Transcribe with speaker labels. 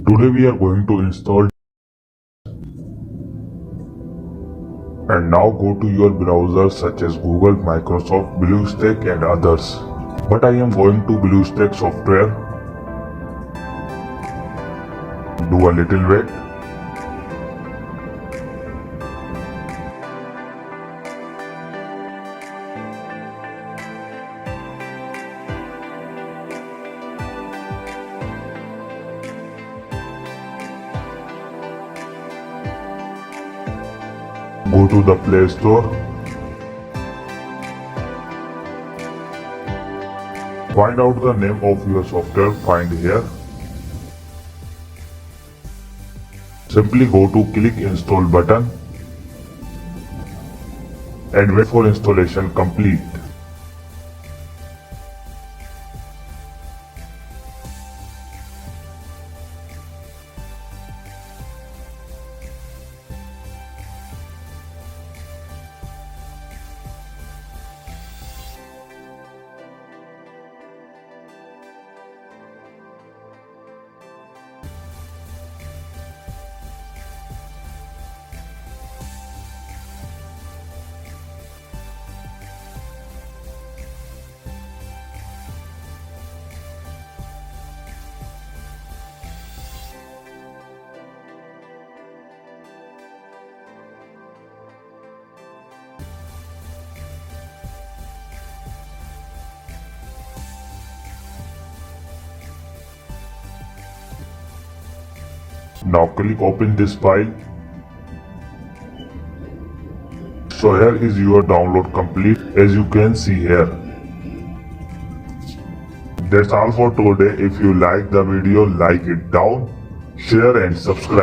Speaker 1: Today we are going to install, and now go to your browser such as Google, Microsoft, BlueStack and others. But I am going to BlueStack software. Do a little wait. Go to the Play Store. Find out the name of your software, find here. Simply go to click install button and wait for installation complete. Now click open this file. So here is your download complete, as you can see here. That's all for today. If you like the video, like it down, share and subscribe.